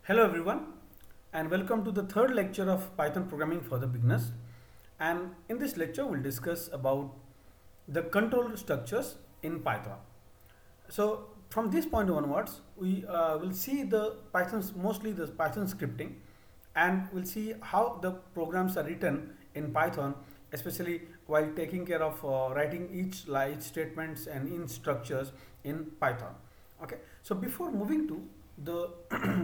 Hello everyone and welcome to the third lecture of Python programming for the beginners. And in this lecture we'll discuss about the control structures in Python. So from this point onwards we will see the mostly the Python scripting, and we'll see how the programs are written in Python, especially while taking care of writing each statements and in structures in Python. Okay, so before moving to the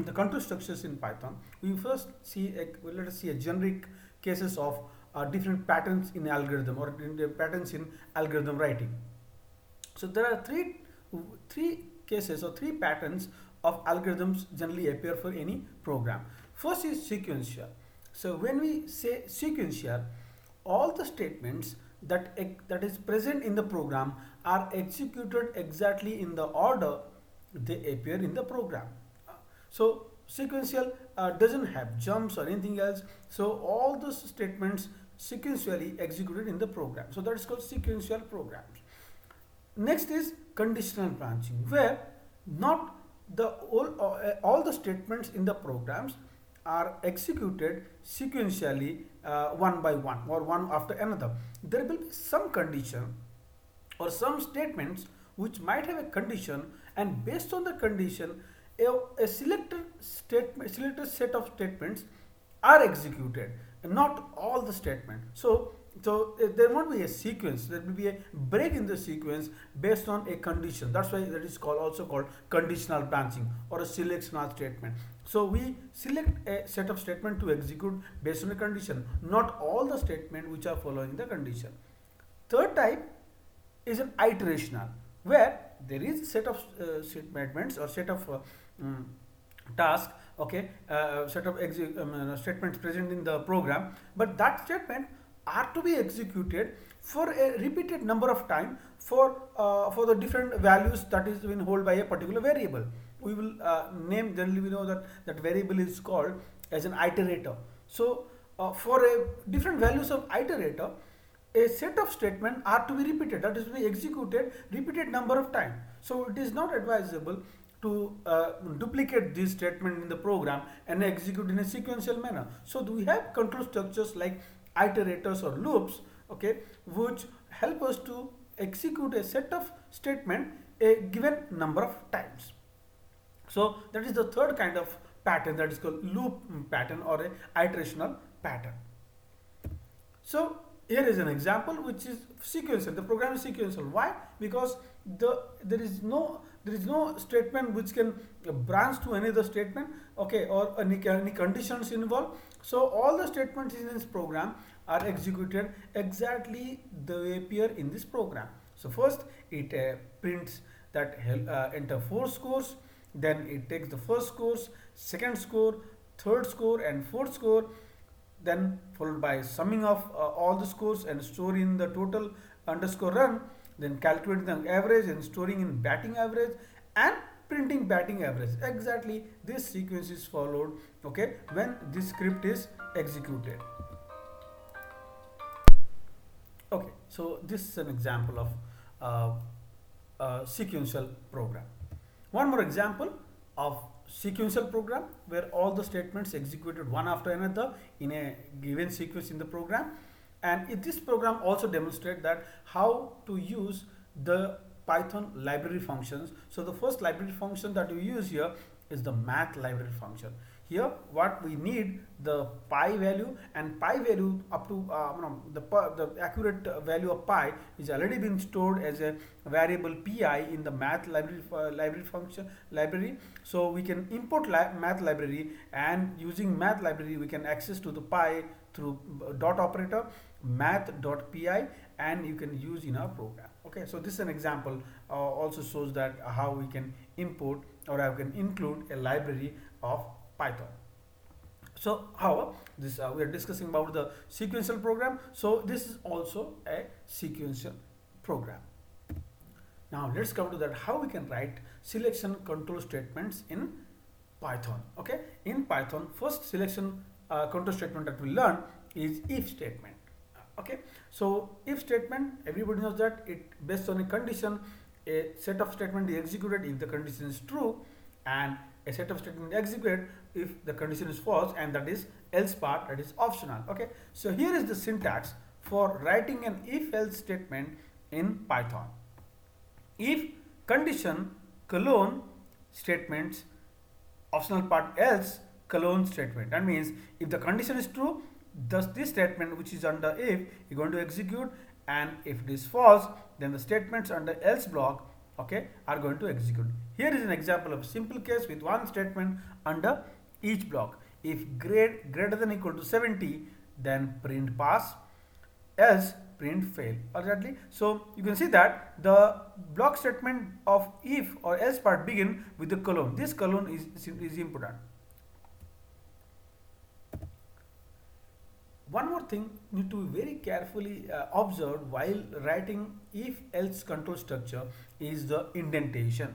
the control structures in Python, we first see let us see a generic cases of different patterns in algorithm or in the patterns in algorithm writing. So there are three cases or three patterns of algorithms generally appear for any program. First is sequential. So when we say sequential, all the statements that is present in the program are executed exactly in the order they appear in the program. So sequential doesn't have jumps or anything else. So all those statements sequentially executed in the program. So that is called sequential programs. Next is conditional branching, where not all the statements in the programs are executed sequentially one by one or one after another. There will be some condition or some statements which might have a condition, and based on the condition a selected set of statements are executed, not all the statement. So there won't be a sequence, there will be a break in the sequence based on a condition. That's why that is also called conditional branching or a selectional statement. So we select a set of statement to execute based on a condition, not all the statement which are following the condition. Third type is an iterational, where there is a set of statements or set of task, okay, set of statements present in the program, but that statement are to be executed for a repeated number of time for the different values that is been held by a particular variable. We will name, generally we know that variable is called as an iterator. So for a different values of iterator, a set of statement are to be repeated, that is to be executed repeated number of time. So it is not advisable to duplicate this statement in the program and execute in a sequential manner. So we have control structures like iterators or loops, okay, which help us to execute a set of statement a given number of times. So that is the third kind of pattern, that is called loop pattern or a iterational pattern. So here is an example which is sequential. The program is sequential. Why? Because there is no statement which can branch to any other statement, okay, or any conditions involved. So all the statements in this program are executed exactly the way appear in this program. So first it prints that enter 4 scores, then it takes the first scores, second score, third score and fourth score, then followed by summing of all the scores and storing in the total underscore run, then calculating the average and storing in batting average and printing batting average. Exactly this sequence is followed, okay, when this script is executed. Okay, so this is an example of sequential program. One more example of sequential program where all the statements executed one after another in a given sequence in the program. And this program also demonstrates that how to use the Python library functions. So the first library function that we use here is the math library function. Here what we need, the pi value, and pi value up to the accurate value of pi is already been stored as a variable pi in the math library function library. So we can import math library, and using math library we can access to the pi through dot operator math.pi, and you can use in our program. Okay, so this is an example, also shows that how we can import or I can include a library of Python. So however, this we are discussing about the sequential program, so this is also a sequential program. Now let's come to that how we can write selection control statements in Python. Okay, in Python, first selection control statement that we learn is if statement. Okay, so if statement, everybody knows that it based on a condition, a set of statement is executed if the condition is true, and a set of statement executed if the condition is false, and that is else part, that is optional. Okay, so here is the syntax for writing an if else statement in Python. If condition colon statements, optional part else colon statement. That means if the condition is true, thus this statement which is under if is going to execute, and if it is false, then the statements under else block, okay, are going to execute. Here is an example of simple case with one statement under each block. If grade greater than equal to 70, then print pass, else print fail. Exactly. So you can see that the block statement of if or else part begin with the colon. This colon is important. One more thing need to be very carefully observed while writing if else control structure is the indentation,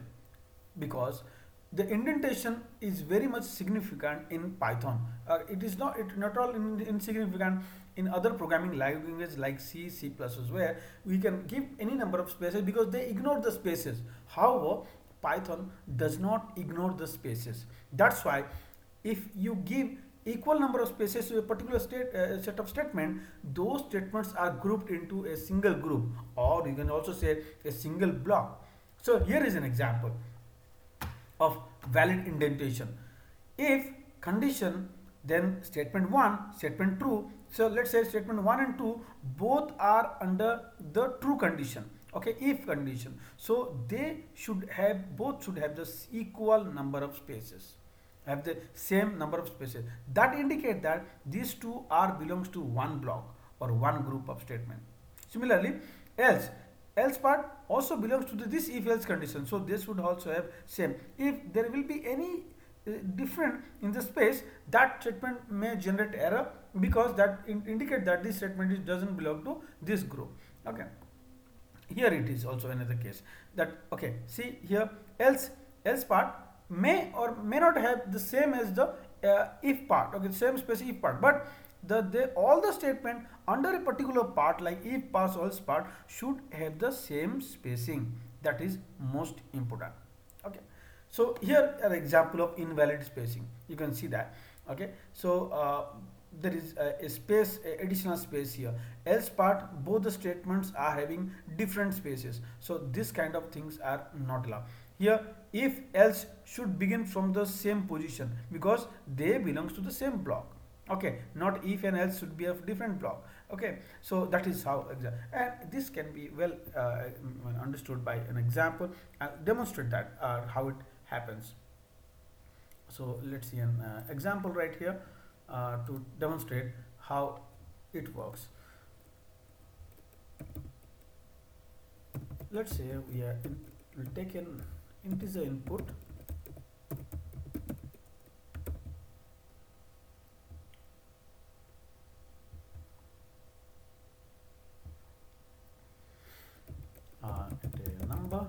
because the indentation is very much significant in Python. It is not all insignificant in other programming languages like C, C++, where we can give any number of spaces because they ignore the spaces. However, Python does not ignore the spaces. That's why if you give equal number of spaces to a particular set of statement, those statements are grouped into a single group, or you can also say a single block. So here is an example of valid indentation. If condition, then statement 1, statement true. So let's say statement 1 and 2 both are under the true condition, okay, if condition. So they should have, both should have the equal number of spaces, have the same number of spaces. That indicate that these two are belongs to one block or one group of statement. Similarly, else part also belongs to this if else condition, so this would also have same. If there will be any different in the space, that statement may generate error, because that indicate that this statement doesn't belong to this group. Okay, here it is also another case that, okay, see here, else part may or may not have the same as the if part, okay, same space if part, but all the statement under a particular part like if pass else part should have the same spacing. That is most important. Okay, so here an example of invalid spacing, you can see that. Okay, so there is a space, additional space here, else part both the statements are having different spaces, so this kind of things are not allowed. Here if else should begin from the same position because they belongs to the same block. Okay, not if and else should be of different block. Okay, so that is how, and this can be well understood by an example and demonstrate that how it happens. So let's see an example right here to demonstrate how it works. Let's say we'll take an integer input, a number,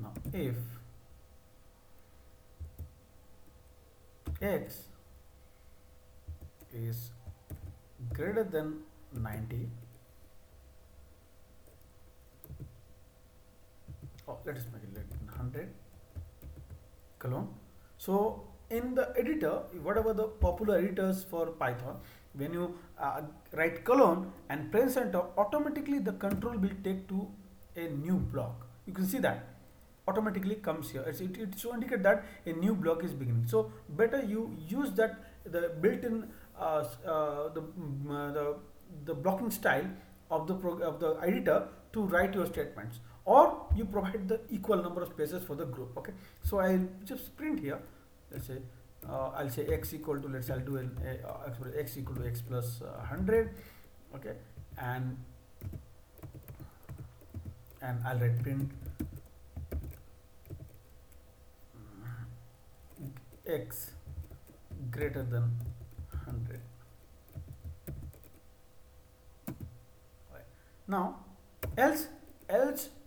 now if x is greater than 90, let us make it 100 colon. So in the editor, whatever the popular editors for Python, when you write colon and press enter, automatically the control will take to a new block. You can see that automatically comes here. It should indicate that a new block is beginning. So better you use that the built-in the blocking style of the editor to write your statements, or you provide the equal number of spaces for the group. Okay, so I'll just print here. Let's say I'll say x equal to, let's say I'll do x equal to x plus 100. Okay, and I'll write print x greater than 100. Right. Now else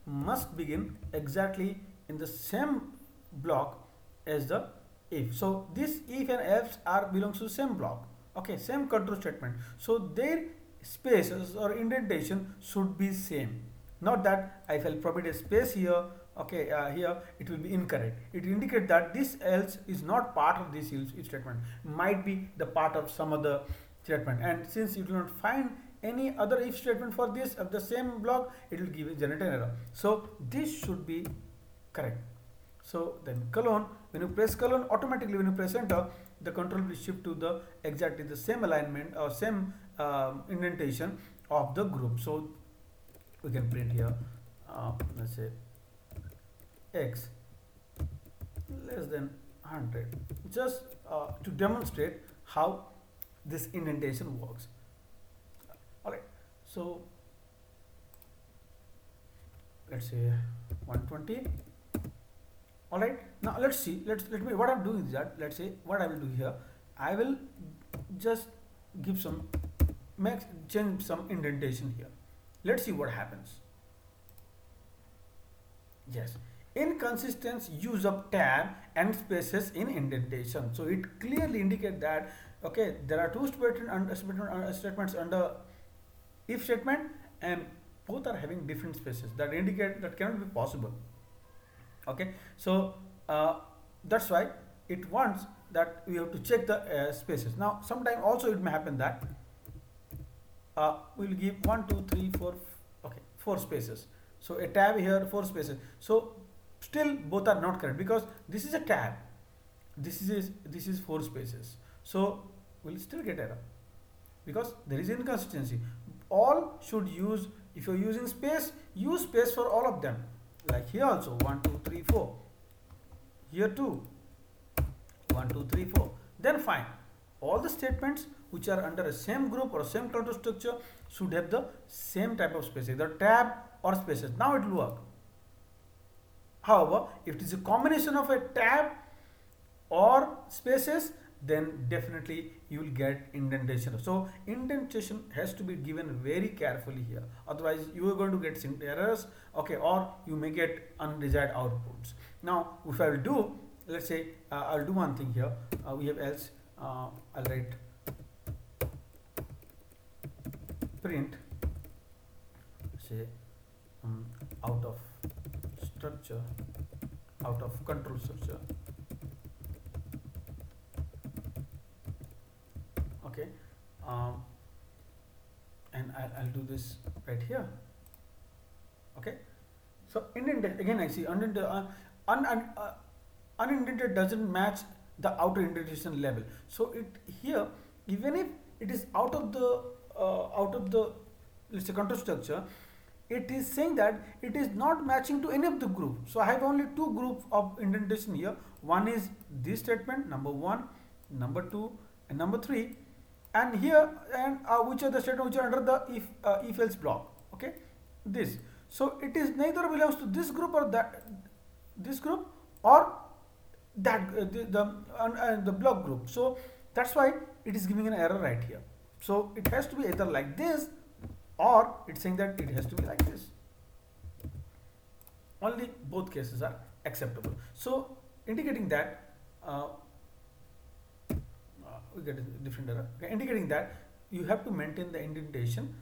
must begin exactly in the same block as the if. So this if and else are belongs to same block. Okay, same control statement. So their spaces or indentation should be same. Not that if I'll provide a space here, okay, here it will be incorrect. It indicates that this else is not part of this if statement. Might be the part of some other statement. And since you do not find any other if statement for this of the same block, it will give a generate an error. So this should be correct. So then colon, when you press colon, automatically when you press enter, the control will shift to the exactly the same alignment or same indentation of the group. So we can print here, let's say x less than 100, just to demonstrate how this indentation works. Alright, so let's say 120. Alright, now let's see, let me, what I'm doing is that, let's say what I will do here, I will just give some, change some indentation here. Let's see what happens. Yes, inconsistent use of tab and spaces in indentation. So it clearly indicates that, okay, there are two statements under if statement and both are having different spaces. That indicate that cannot be possible. Okay, so that's why it wants that we have to check the spaces. Now sometime also it may happen that we will give 1 2 3 4, okay, 4 spaces. So a tab here, 4 spaces. So still both are not correct because this is a tab, this is 4 spaces. So we'll still get error because there is inconsistency. All should use, if you're using space, use space for all of them. Like here also 1 2 3 4, here too 1 2 3 4. Then fine, all the statements which are under a same group or same control structure should have the same type of space, either tab or spaces. Now it will work. However, if it is a combination of a tab or spaces, then definitely you will get indentation. So indentation has to be given very carefully here, otherwise you are going to get errors, okay, or you may get undesired outputs. Now if I will do, let's say I'll do one thing here, we have else, I'll write print, say out of structure, out of control structure, okay, and I'll do this right here. Okay, so indented, again I see unindented doesn't match the outer indentation level. So it here, even if it is out of the let's say control structure, it is saying that it is not matching to any of the group. So I have only two groups of indentation here. One is this statement, number 1, number 2, and number 3, and here, and which are the statements which are under the if else block. Okay, this. So it is neither belongs to this group or that, this group or that the block group. So that's why it is giving an error right here. So it has to be either like this, or it's saying that it has to be like this. Only both cases are acceptable. So indicating that we get a different error. Okay, indicating that you have to maintain the indentation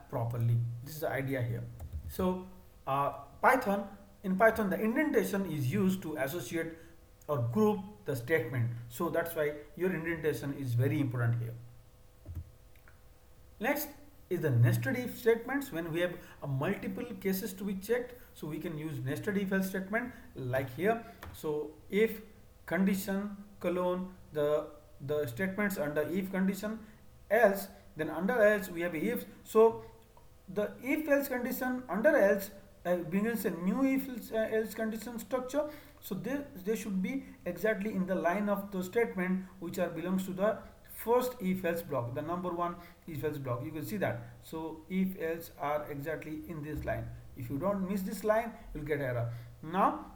properly. This is the idea here. So in Python the indentation is used to associate or group the statement. So that's why your indentation is very important here. Next is the nested if statements. When we have multiple cases to be checked, so we can use nested if else statement like here. So if condition colon the statements under if condition else, then under else we have if. So the if else condition under else begins a new if else condition structure. So they should be exactly in the line of the statement which are belongs to the first if else block, the number 1 if else block. You can see that. So if else are exactly in this line. If you don't miss this line, you'll get error. Now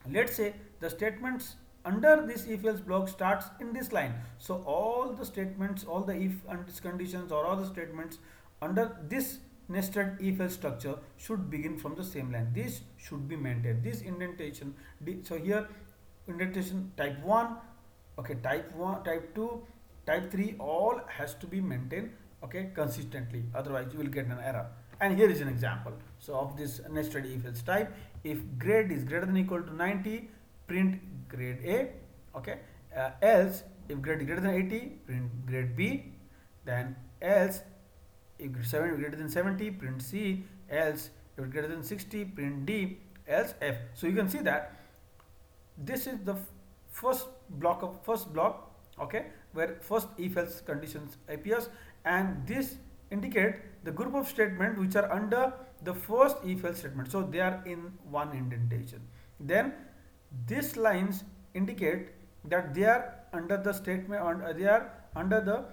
let's say the statements under this if else block starts in this line. So all the statements, all the if and conditions, or all the statements under this nested if else structure should begin from the same line. This should be maintained, this indentation. So here indentation type 1, okay, type 1, type 2, type 3, all has to be maintained, okay, consistently, otherwise you will get an error. And here is an example so of this nested if else type. If grade is greater than equal to 90, print grade A, okay. Else if grade is greater than 80, print grade B. Then else if greater than 70, print C. Else if greater than 60, print D. Else F. So you can see that this is the first block, okay, where first if else conditions appears, and this indicate the group of statement which are under the first if else statement, so they are in one indentation. Then these lines indicate that they are under the statement, they are under the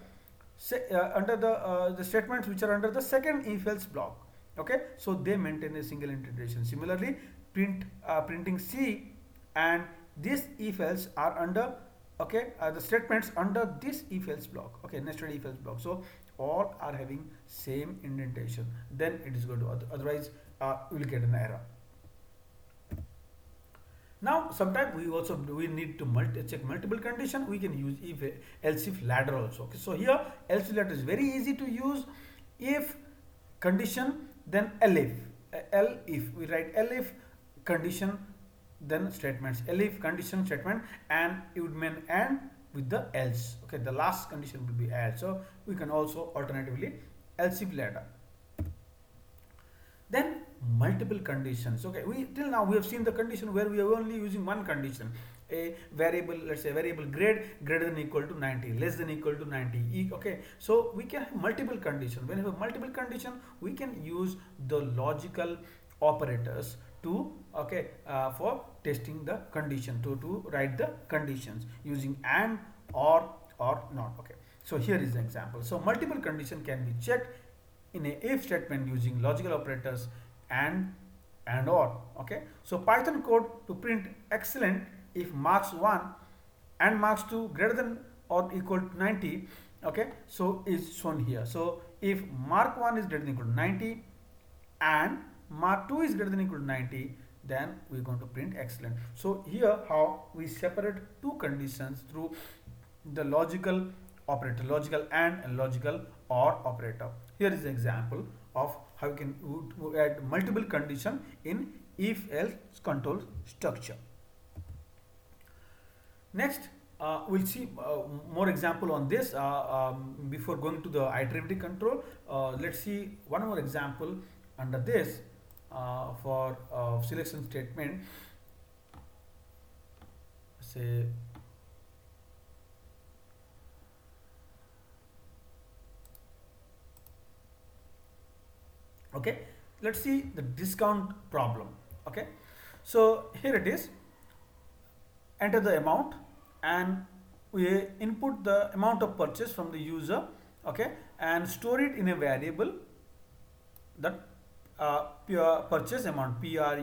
the statements which are under the second if else block, okay, so they maintain a single indentation. Similarly, printing C and this if else are under, okay, the statements under this if else block, okay, nested if else block, so all are having same indentation, then it is going to, otherwise we will get an error. Now sometimes we need to check multiple condition. We can use else if ladder also, okay. So here else if ladder is very easy to use. If condition, then elif, elif, we write elif condition, then statements, elif condition statement, and it would mean and with the else, okay, the last condition will be else. So we can also alternatively else if ladder. Then multiple conditions, okay, till now we have seen the condition where we are only using one condition, a variable, let's say variable grade greater than equal to 90, less than equal to 90, okay. So we can have multiple conditions. When we have multiple condition, we can use the logical operators to, okay, for testing the condition, to write the conditions using and, or not, okay. So here is the example. So multiple condition can be checked in a if statement using logical operators and or, okay. So Python code to print excellent if marks 1 and marks 2 greater than or equal to 90, okay, so is shown here. So if mark 1 is greater than equal to 90 and mark 2 is greater than equal to 90, then we are going to print excellent. So here how we separate two conditions through the logical operator, logical and logical or operator. Here is an example of how you can add multiple condition in if else control structure. Next, we'll see more example on this. Before going to the iterative control, let's see one more example under this for selection statement. Say okay, let's see the discount problem, okay. So here it is, enter the amount and we input the amount of purchase from the user, okay, and store it in a variable, that purchase amount, PUR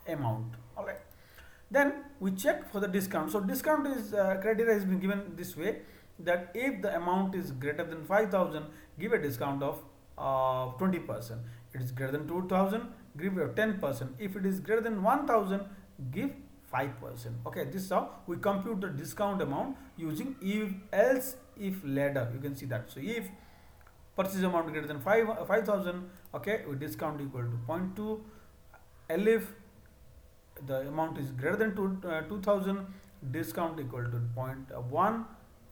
amount, all right. Then we check for the discount. So discount is criteria has been given this way, that if the amount is greater than 5,000, give a discount of 20%. It is greater than 2,000, give a 10%. If it is greater than 1,000, give 5%. Okay, this is how we compute the discount amount using if else if ladder. You can see that. So if purchase amount greater than 5,000, okay, with discount equal to 0.2. Elif the amount is greater than 2,000, discount equal to 0.1.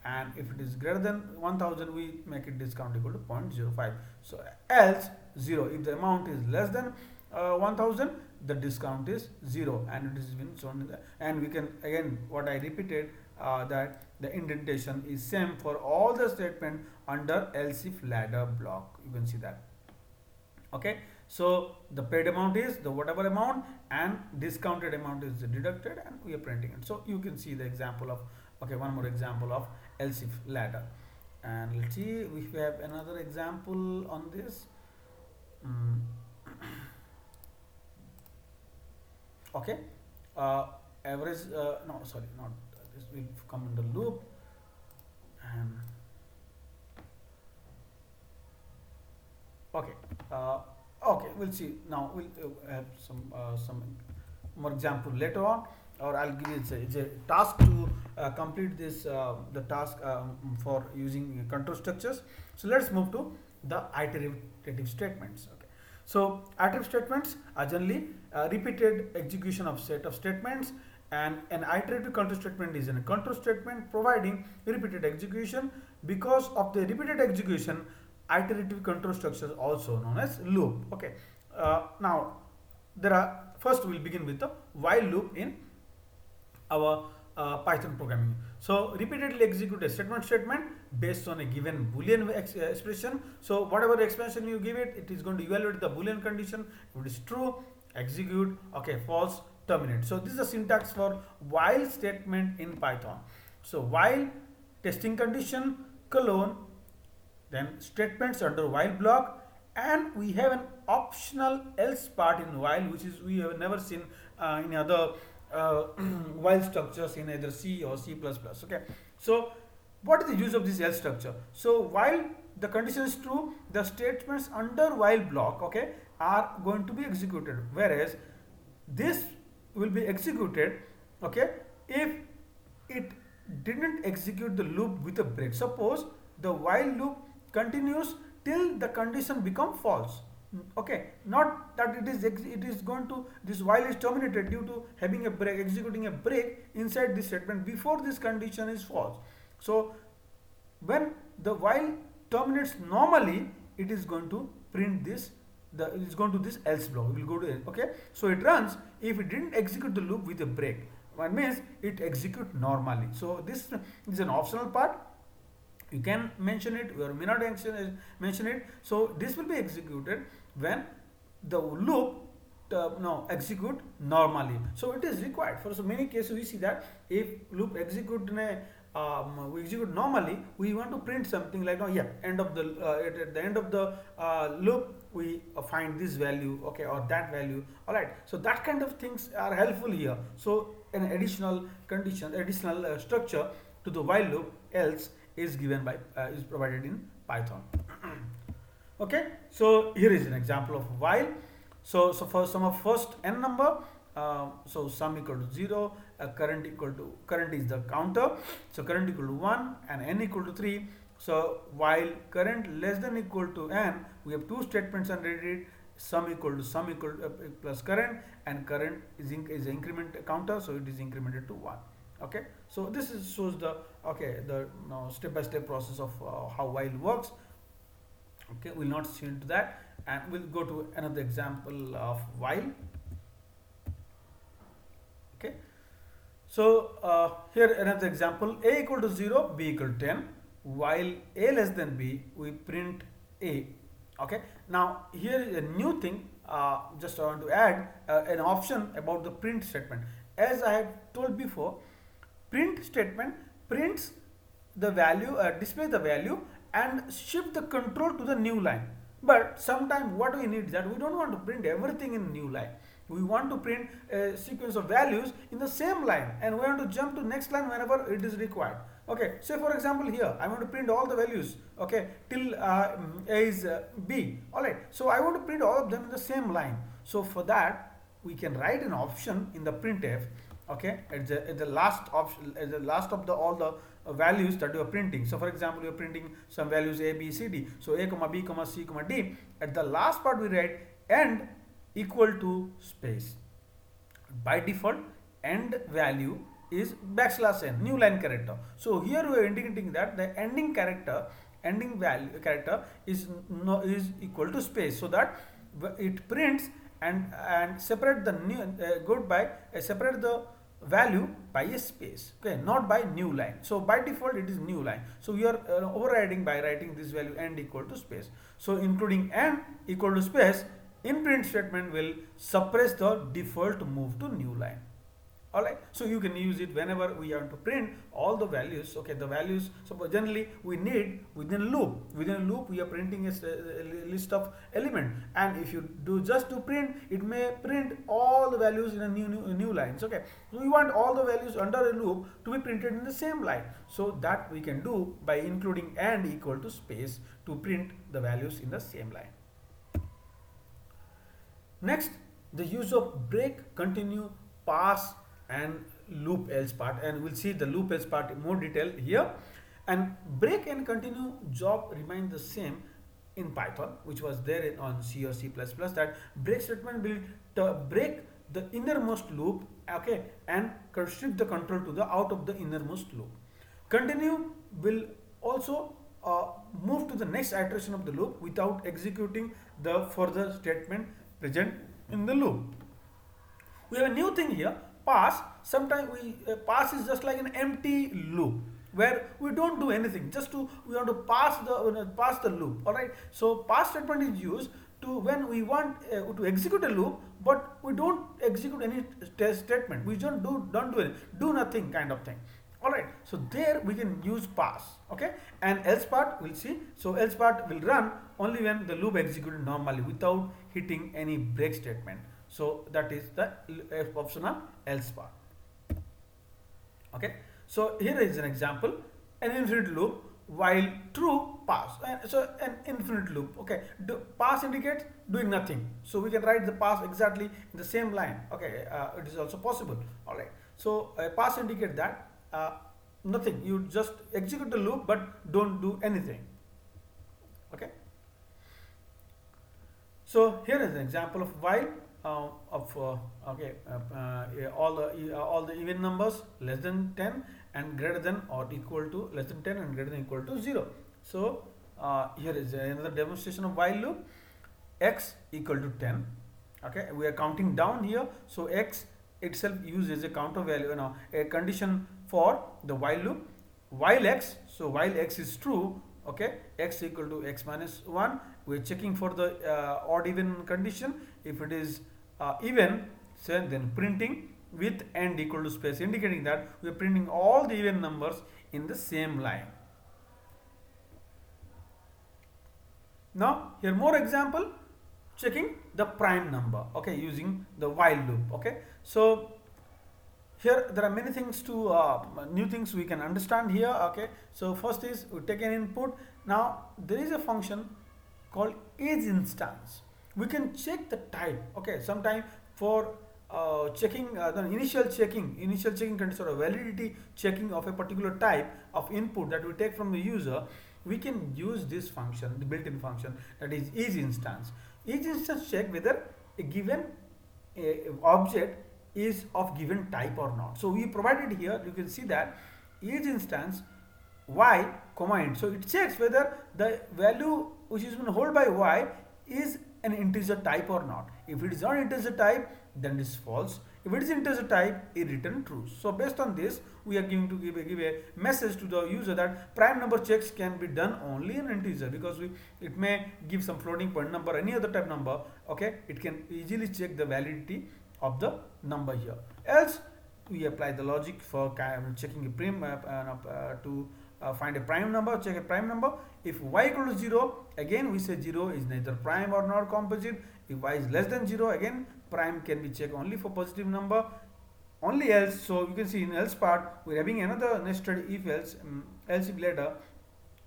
And if it is greater than 1,000, we make it discount equal to 0.05. So else 0. If the amount is less than 1,000, the discount is 0, and it is been shown in the, and we can again what I repeated, that the indentation is same for all the statement under else if ladder block. You can see that. Okay, so the paid amount is the whatever amount and discounted amount is deducted, and we are printing it. So you can see the example of, okay, one more example of else if ladder. And let's see if we have another example on this. Okay, average, no, sorry, not this will come in the loop. And okay, okay, we'll see now. We'll have some more example later on. or I'll give you it's a task to complete this the task for using control structures. So let's move to the iterative statements. Okay. So iterative statements are generally repeated execution of set of statements, and an iterative control statement is a control statement providing repeated execution. Because of the repeated execution, iterative control structure is also known as loop. Okay. Now there are first we'll begin with the while loop in our Python programming. So repeatedly execute a statement based on a given Boolean expression. So whatever expression you give it, it is going to evaluate the Boolean condition. If it is true, execute. Okay, false, terminate. So this is the syntax for while statement in Python. So while testing condition colon, then statements under while block, and we have an optional else part in while, which is we have never seen in other while structures in either C or C++. Okay, so what is the use of this else structure? So while the condition is true, the statements under while block, okay, are going to be executed, whereas this will be executed, okay, if it didn't execute the loop with a break. Suppose the while loop continues till the condition become false. Okay, not that it is going to, this while is terminated due to having a break, executing a break inside this statement before this condition is false. So when the while terminates normally, it is going to print this, it is going to this else block. We will go to it. Okay, so it runs if it didn't execute the loop with a break. One means it execute normally. So this is an optional part. You can mention it or may not mention it. So this will be executed when the loop execute normally. So it is required for so many cases. We see that if loop execute in a we execute normally, we want to print something like, oh yeah, end of the at the end of the loop we find this value, okay, or that value. All right, so that kind of things are helpful here. So an additional condition, additional structure to the while loop else is given by is provided in Python. Okay, so here is an example of while. So for sum of first n number, so sum equal to 0, current is the counter, so current equal to 1 and n equal to 3. So while current less than equal to n, we have two statements under it, sum equal plus current, and current is increment counter, so it is incremented to 1. Okay, so this shows the step-by-step process of how while works. Okay, we'll not see into that, and we'll go to another example of while. Okay, so here another example: a equal to 0, b equal to 10. While a less than b, we print a. Okay, now here is a new thing. Just I want to add an option about the print statement. As I have told before, print statement prints the value, display the value, and shift the control to the new line. But sometimes what we need is that we don't want to print everything in new line. We want to print a sequence of values in the same line, and we want to jump to next line whenever it is required. Okay, say for example here I want to print all the values, okay, till a is b. All right, so I want to print all of them in the same line. So for that we can write an option in the printf, okay, at the last option, at the last of all the values that you are printing. So for example, you are printing some values a, b, c, d. So a comma b comma c comma d. At the last part we write end equal to space. By default, end value is \n, new line character. So here we are indicating that the ending character, ending value character is equal to space, so that it prints and separate the new separate the value by a space, okay, not by new line. So by default it is new line. So we are overriding by writing this value end equal to space. So including end equal to space in print statement will suppress the default move to new line. Alright, so you can use it whenever we want to print all the values. Okay, the values, so generally we need within a loop we are printing a list of element, and if you do just to print, it may print all the values in a new lines. Okay, so we want all the values under a loop to be printed in the same line, so that we can do by including and equal to space to print the values in the same line. Next, the use of break, continue, pass and loop else part, and we'll see the loop else part in more detail here. And break and continue job remain the same in Python, which was there on C or C++, that break statement will break the innermost loop, okay, and restrict the control to the out of the innermost loop. Continue will also move to the next iteration of the loop without executing the further statement present in the loop. We have a new thing here, pass. Sometimes we pass is just like an empty loop where we don't do anything, just to we want to pass the loop. All right, so pass statement is used to when we want to execute a loop, but we don't execute any statement, we do nothing kind of thing. All right, so there we can use pass. Okay, and else part we'll see. So else part will run only when the loop executed normally without hitting any break statement. So that is the optional else part. Okay, so here is an example, an infinite loop while true pass. So an infinite loop. Okay, pass indicates doing nothing, so we can write the pass exactly in the same line. Okay, it is also possible. All right, so pass indicate that nothing, you just execute the loop but don't do anything. Okay, so here is an example of while all the even numbers less than 10 and greater than or equal to less than 10 and greater than equal to 0. So here is another demonstration of while loop. X equal to 10. Okay, we are counting down here, so x itself uses a counter value, a condition for the while loop. While x, so while x is true, okay, x equal to x minus 1, we are checking for the odd even condition. If it is even, so then printing with end equal to space, indicating that we are printing all the even numbers in the same line. Now here more example, checking the prime number, okay, using the while loop. Okay, so here there are many things to new things we can understand here. Okay, so first is we take an input. Now there is a function called age instance. We can check the type. Okay, sometime for checking the initial checking condition or validity checking of a particular type of input that we take from the user, we can use this function, the built-in function, that is age instance. Age instance check whether a given object is of given type or not. So we provided here, you can see that age instance y comma int. So it checks whether the value which is been held by y is an integer type or not. If it is not integer type, then it is false. If it is integer type, it return true. So based on this, we are going to give a message to the user that prime number checks can be done only in integer, because it may give some floating point number, any other type number. Okay, it can easily check the validity of the number here. Else we apply the logic for checking a prime to find a prime number, check a prime number. If y equal to 0, again we say 0 is neither prime or not composite. If y is less than 0, again prime can be checked only for positive number. Only else, so you can see in else part we are having another nested if else, else if later.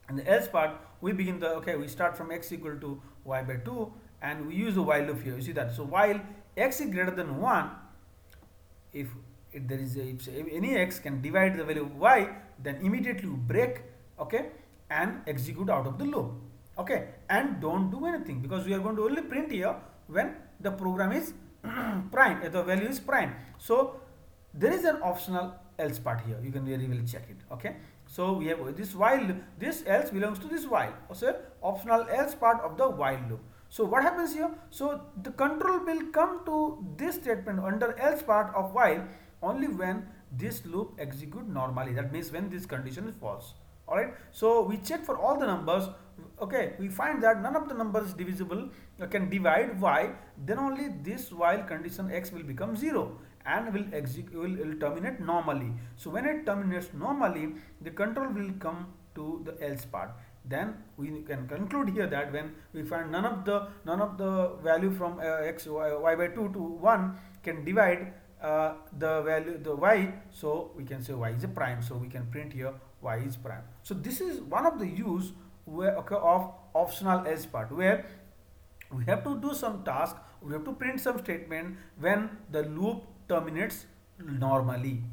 In the else part we begin the, okay, we start from x equal to y by 2 and we use the while loop here. You see that. So while x is greater than 1, if there is if any x can divide the value of y, then immediately you break, okay, and execute out of the loop. Okay, and don't do anything, because we are going to only print here when the program is prime, the value is prime. So there is an optional else part here, you can very well check it. Okay, so we have this while, this else belongs to this while, so optional else part of the while loop. So what happens here? So the control will come to this statement under else part of while only when this loop execute normally. That means when this condition is false. Alright, so we check for all the numbers. Okay, we find that none of the numbers is divisible, can divide y, then only this while condition x will become 0 and will terminate normally. So when it terminates normally, the control will come to the else part. Then we can conclude here that when we find none of the value from y by 2 to 1 can divide the value, the y, so we can say y is a prime. So we can print here y is prime. So this is one of the use of optional else part, where we have to do some task, we have to print some statement when the loop terminates normally.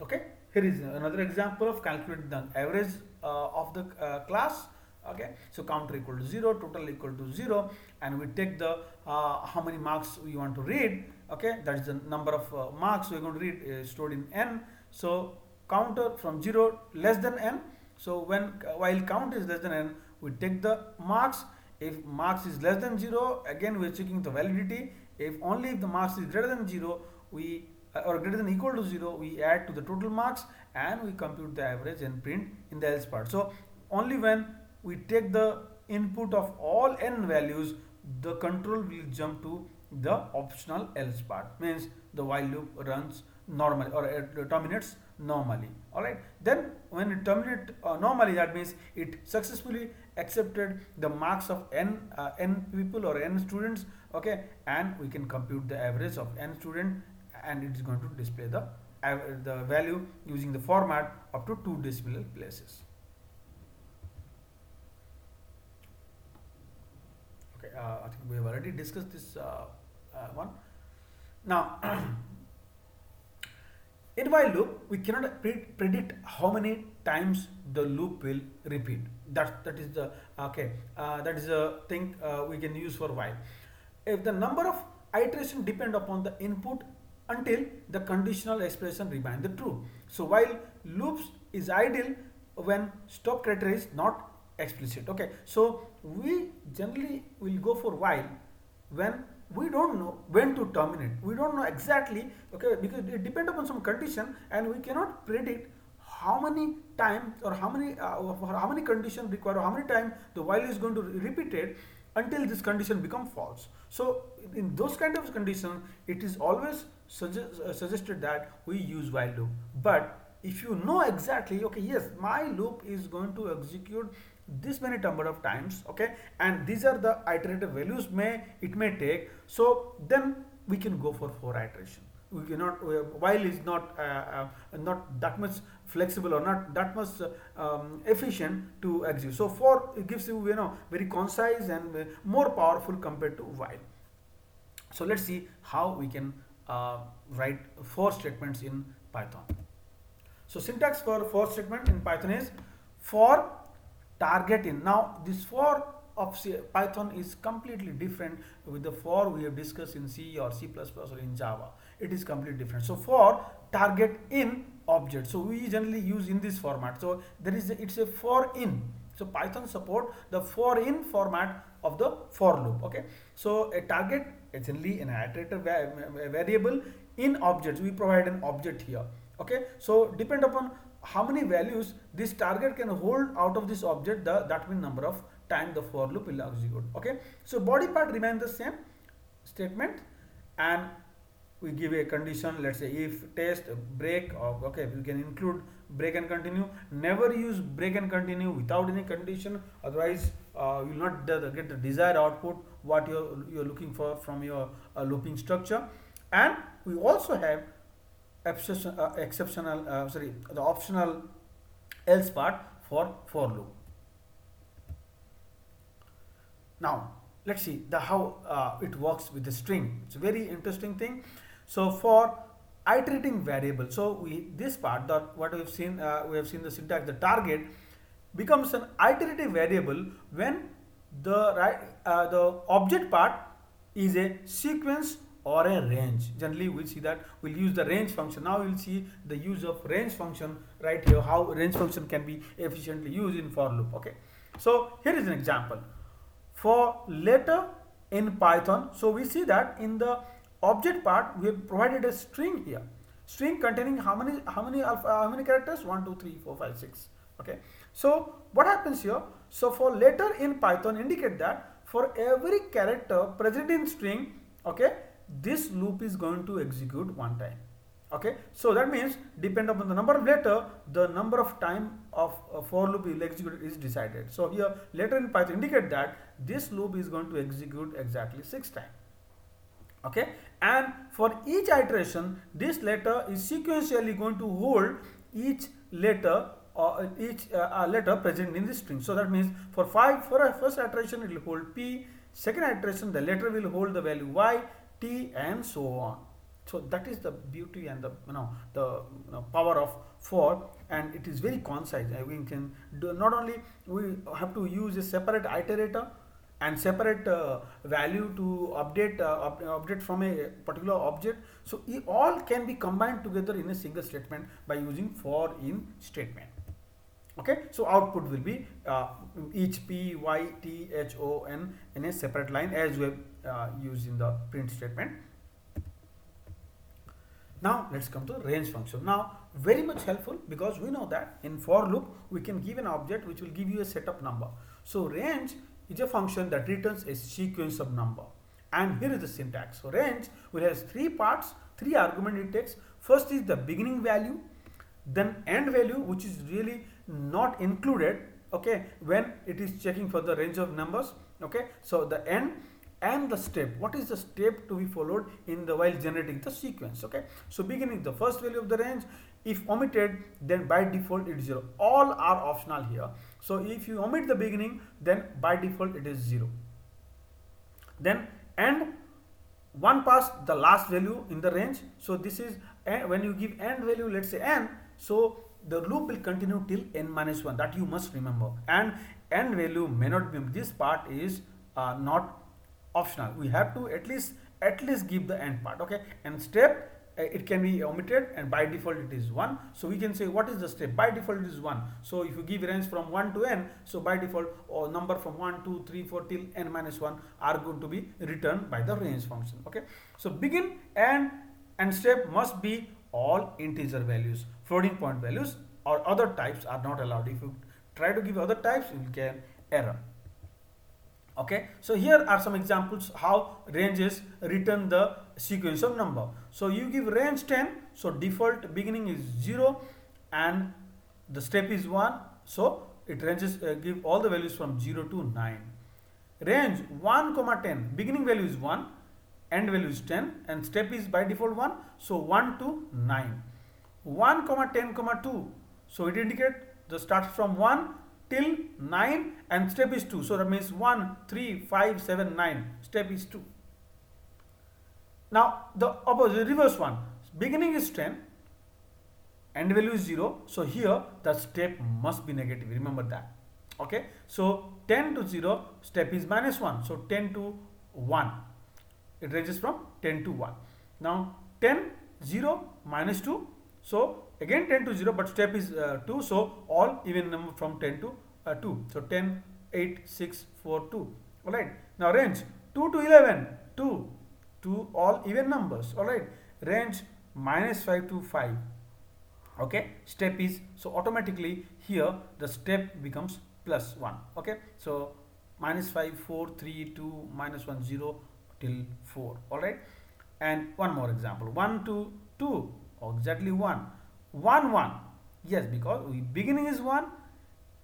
Okay, here is another example of calculating the average of the class. Okay, so counter equal to 0, total equal to 0, and we take the how many marks we want to read. Okay, that is the number of marks we're going to read stored in n. So counter from 0 less than n. So when while count is less than n, we take the marks. If marks is less than 0, again we are checking the validity. If only if the marks is greater than 0, we or greater than equal to 0, we add to the total marks and we compute the average and print in the else part. So only when we take the input of all n values, the control will jump to the optional else part, means the while loop runs normally or it terminates normally. Alright, then when it terminates normally, that means it successfully accepted the marks of n people or n students. Okay, and we can compute the average of n student, and it is going to display the value using the format up to 2 decimal places. Okay, I think we have already discussed this one. Now, in while loop, we cannot predict how many times the loop will repeat. That is the that is a thing we can use for while. If the number of iteration depend upon the input until the conditional expression remain the true. So while loops is idle when stop criteria is not explicit. Okay, so we generally will go for while when we don't know when to terminate. We don't know exactly, okay, because it depends upon some condition and we cannot predict how many times or how many conditions required or how many times the while is going to repeat it until this condition become false. So in those kind of conditions, it is always suggested that we use while loop. But if you know exactly, okay, yes, my loop is going to execute this many number of times, okay, and these are the iterative values it may take, so then we can go for 4 iteration. We cannot while is not that much flexible or not that much efficient to execute. So 4 it gives you very concise and more powerful compared to while. So let's see how we can write 4 statements in Python. So syntax for 4 statement in Python is for target in. Now this for of Python is completely different with the for we have discussed in C or C++ or in Java. It is completely different. So for target in object. So we generally use in this format. So there is it's a for in. So Python support the for in format of the for loop. Okay. So a target is generally an iterative variable in objects. We provide an object here. Okay. So depend upon how many values this target can hold out of this object, that means number of time the for loop will execute. Okay, so body part remains the same statement, and we give a condition, let's say if test break, or okay, we can include break and continue. Never use break and continue without any condition, otherwise you will not get the desired output what you're looking for from your looping structure. And we also have the optional else part for loop. Now let's see how it works with the string. It's a very interesting thing. So for iterating variable, so this part that what we have seen the syntax, the target becomes an iterative variable when the object part is a sequence or a range. Generally we'll see that we'll use the range function. Now we'll see the use of range function right here, how range function can be efficiently used in for loop. Okay, so here is an example for letter in Python. So we see that in the object part we have provided a string here, string containing how many characters, 1 2 3 4 5 6. Okay, so what happens here? So for letter in Python indicate that for every character present in string, okay, this loop is going to execute 1 time. Okay, so that means depend upon the number of letter, the number of time of for loop will execute is decided. So here letter in Python indicate that this loop is going to execute exactly 6 times. Okay, and for each iteration this letter is sequentially going to hold each letter or each letter present in the string. So that means for a first iteration it will hold P, second iteration the letter will hold the value Y, T, and so on. So that is the beauty and the power of for, and it is very concise. We can do, not only we have to use a separate iterator and separate value to update from a particular object. So all can be combined together in a single statement by using for in statement. Okay, so output will be each p, y, t, h, o, n in a separate line as we have used in the print statement. Now let's come to the range function. Now very much helpful, because we know that in for loop we can give an object which will give you a set of number. So range is a function that returns a sequence of number, and here is the syntax. So range will have three parts, three arguments it takes. First is the beginning value, then end value, which is really not included, okay, when it is checking for the range of numbers. Okay, so the end and the step. What is the step to be followed in the while generating the sequence? Okay, so beginning, the first value of the range, if omitted, then by default it is 0. All are optional here. So if you omit the beginning, then by default it is 0. Then end, one pass the last value in the range. So this is when you give end value, let's say n, so the loop will continue till n minus 1. That you must remember. And end value may not be, this part is not optional. We have to at least give the end part. Okay, and step, it can be omitted, and by default it is 1. So we can say what is the step? By default it is 1. So if you give range from 1 to n, so by default or number from 1, 2, 3, 4 till n minus 1 are going to be returned by the range function. Okay, so begin and step must be all integer values. Floating point values or other types are not allowed. If you try to give other types, you will get error. Okay, so here are some examples how ranges return the sequence of number. So you give range 10, so default beginning is 0 and the step is 1, so it ranges give all the values from 0 to 9. Range 1 comma 10, beginning value is 1, end value is 10, and step is by default 1, so 1 to 9. 1 comma 10 comma 2, so it indicates the starts from 1 till 9 and step is 2. So that means 1, 3, 5, 7, 9. Step is 2. Now the opposite, reverse one. Beginning is 10, end value is 0. So here the step must be negative. Remember that. Okay. So 10 to 0, step is minus 1. So 10 to 1. It ranges from 10 to 1. Now 10, 0, minus 2. So again 10 to 0, but step is 2, so all even number from 10 to 2. So 10, 8, 6, 4, 2. Alright. Now range 2 to 11, 2. 2 all even numbers. Alright. Range minus 5 to 5. Okay. Step is, so automatically here the step becomes plus 1. Okay. So minus 5, 4, 3, 2, minus 1, 0 till 4. Alright. And one more example. 1 to 2. Exactly 1. 1, 1. Yes, because beginning is 1,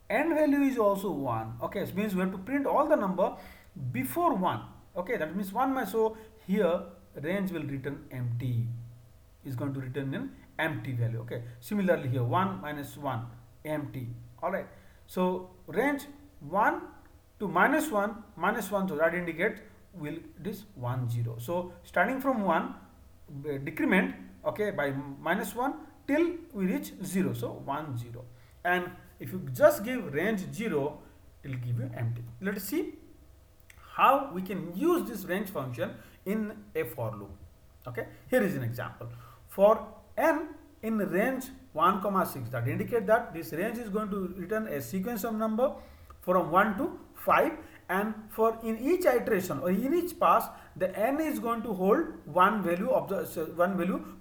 end value is also 1. Okay, it means we have to print all the number before 1. Okay, that means 1 so here range will return empty. Is going to return an empty value. Okay, similarly here 1 minus 1 empty. Alright, so range 1 to minus 1, so that indicates will this 1, 0. So starting from 1, decrement, okay, by minus 1 till we reach 0. So 1, 0. And if you just give range 0, it will give you empty. Let us see how we can use this range function in a for loop. Okay, here is an example. For n in range 1 comma 6, that indicate that this range is going to return a sequence of number from 1 to 5, and for in each iteration or in each pass, the n is going to hold one value of the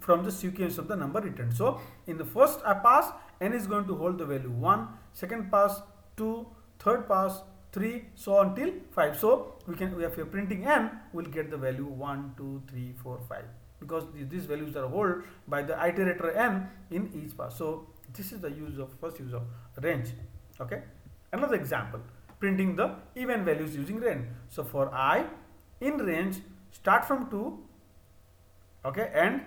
from the sequence of the number returned. So in the first pass, n is going to hold the value 1, second pass 2, third pass 3, so on till 5. So we have a printing n, will get the value 1, 2, 3, 4, 5, because these values are held by the iterator n in each pass. So this is the first use of range. Okay, another example, printing the even values using range. So for I in range, start from 2, okay, and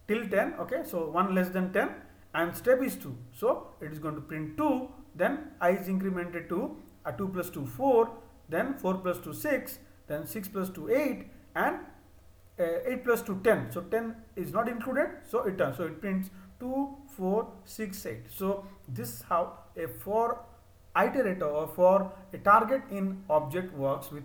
till 10. Okay, so 1 less than 10, and step is 2. So it is going to print 2, then I is incremented to 2 plus 2 4, then 4 plus 2 6, then 6 plus 2 8, and 8 plus 2 10, so 10 is not included, so it prints 2 4 6 8. So this is how a for iterator or for a target in object works with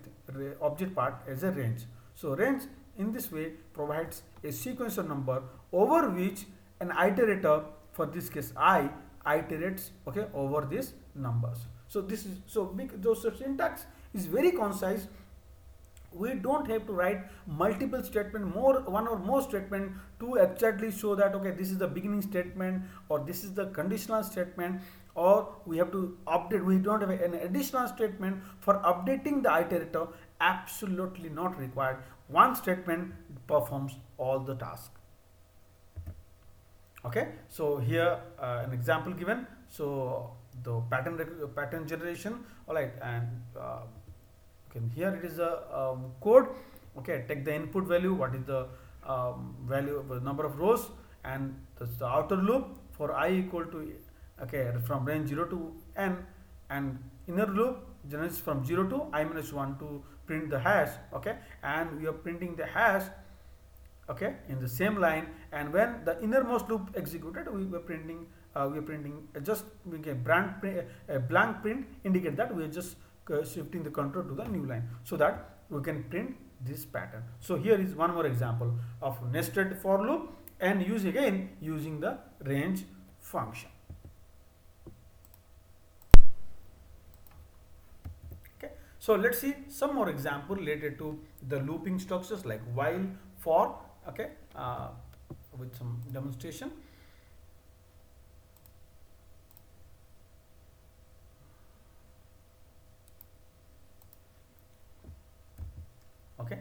object part as a range. So range in this way provides a sequence of number over which an iterator, for this case I, iterates, okay, over these numbers. So this is so syntax is very concise. We don't have to write multiple statement, one or more statement to exactly show that, okay, this is the beginning statement or this is the conditional statement, or we have to update. We don't have an additional statement for updating the iterator. Absolutely not required. One statement performs all the tasks. Okay, so here an example given. So the pattern generation, all right, and okay, here it is a code. Okay, take the input value, what is the value of the number of rows, and that's the outer loop for I equal to, okay, from range 0 to n, and inner loop generates from 0 to I minus 1 to print the hash. Okay, and we are printing the hash, okay, in the same line, and when the innermost loop executed, we are printing just a blank print, indicate that we are just shifting the control to the new line so that we can print this pattern. So here is one more example of nested for loop and using the range function. Okay, so let's see some more example related to the looping structures like while, for, okay, with some demonstration. Okay,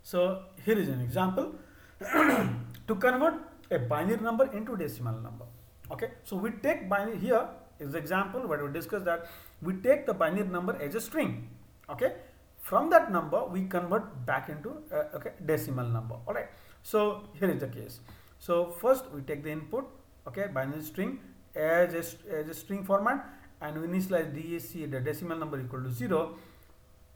so here is an example to convert a binary number into decimal number. Okay, so we take binary, here is the example where we discuss that we take the binary number as a string. Okay, from that number we convert back into okay, decimal number. All right, so here is the case. So first we take the input, okay, binary string as a string format, and we initialize DAC, the decimal number equal to 0.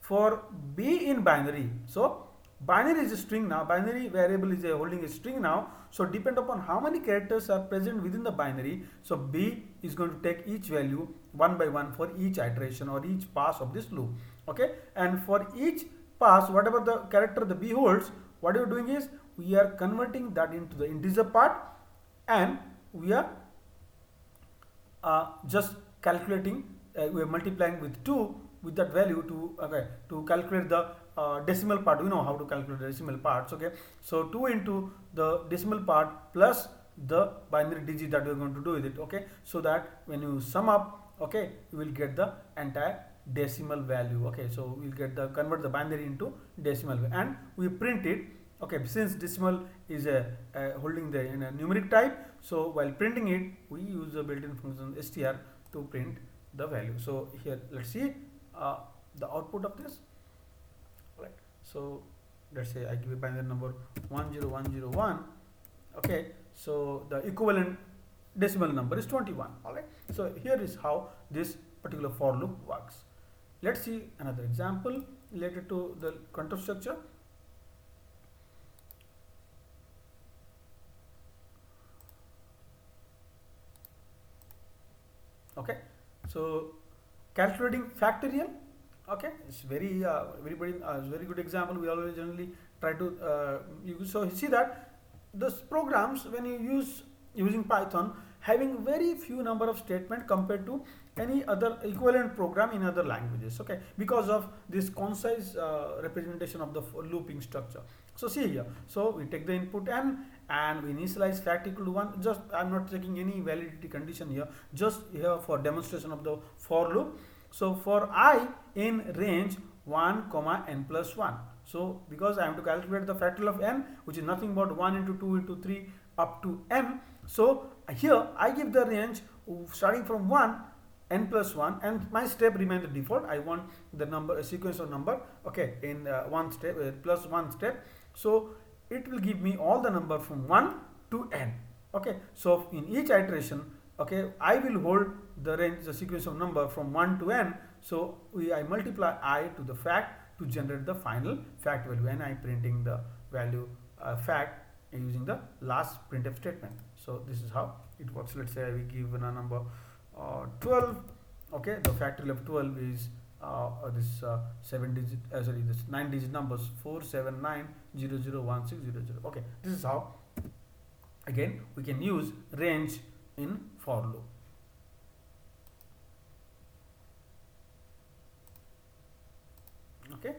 For B in binary, so binary is a string now, binary variable is holding a string now, so depend upon how many characters are present within the binary, so B is going to take each value one by one for each iteration or each pass of this loop. Okay, and for each pass, whatever the character the B holds, what you are doing is we are converting that into the integer part, and we are just calculating, we are multiplying with 2 with that value to calculate the decimal part. We know how to calculate the decimal parts. Okay, so 2 into the decimal part plus the binary digit that we are going to do with it. Okay, so that when you sum up, okay, you will get the entire decimal value. Okay, so we'll get the convert the binary into decimal and we print it. Okay, since decimal is holding the in a numeric type, so while printing it we use the built-in function str to print the value. So here let's see the output of this. Right, so let's say I give a binary number 10101. Okay, so the equivalent decimal number is 21. All right, so here is how this particular for loop works. Let's see another example related to the control structure. Okay, so calculating factorial. Okay, it's very good example. We always generally try to use. So you see that those programs, when you using Python, having very few number of statements compared to any other equivalent program in other languages. Okay, because of this concise representation of the looping structure. So see here, so we take the input n and we initialize fact equal to 1. Just I'm not taking any validity condition here, just here for demonstration of the for loop. So for I in range 1 comma n plus 1. So because I have to calculate the factorial of n, which is nothing but 1 into 2 into 3 up to n. So here I give the range starting from 1 n plus 1, and my step remains the default. I want the number, a sequence of number, okay, in one step plus one step. So it will give me all the number from 1 to n. Okay, so in each iteration, okay, I will hold the range, the sequence of number from 1 to n. So I multiply I to the fact to generate the final fact value, and I printing the value fact using the last printf statement. So this is how it works. Let's say we give a number 12. Okay, the factorial of 12 is this 7 digit sorry, this 9 digit numbers 479001600. Okay, this is how again we can use range in for loop. Okay,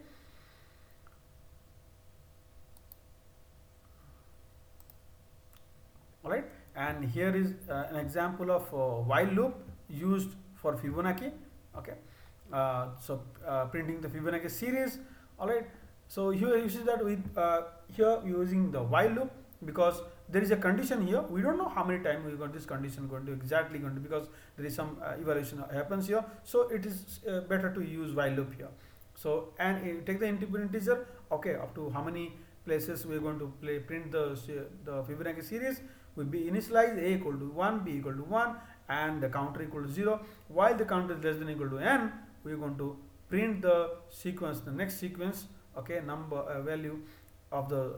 all right, and here is an example of while loop used for Fibonacci. Okay, printing the Fibonacci series. All right, so here you see that with here using the while loop, because there is a condition here. We don't know how many times we got this condition going to exactly going to, because there is some evaluation happens here. So it is better to use while loop here. So and take the input integer. Okay, up to how many places we are going to print the Fibonacci series will be initialized a equal to 1, b equal to 1, and the counter equal to 0. While the counter is less than or equal to n, we are going to print the sequence, the next sequence, okay, number value of the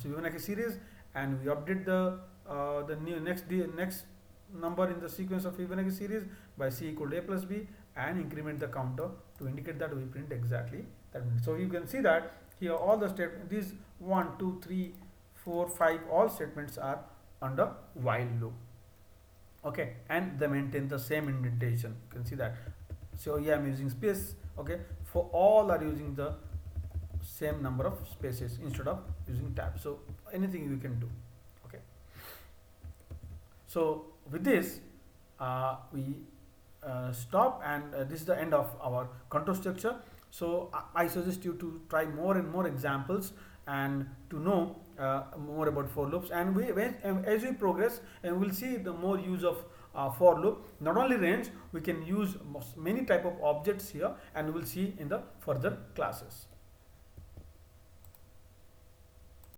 Fibonacci series, and we update the next number in the sequence of Fibonacci series by c equal to a plus b, and increment the counter to indicate that we print exactly that. So you can see that here all the these 1, 2, 3, 4, 5 all statements are under while loop. Okay, and they maintain the same indentation. You can see that. So here I am using space. Okay, for all are using the same number of spaces instead of using tabs. So anything you can do. Okay, so with this we stop, and this is the end of our control structure. So I suggest you to try more and more examples and to know more about for loops. And as we progress, and we'll see the more use of for loop. Not only range, we can use many type of objects here, and we'll see in the further classes.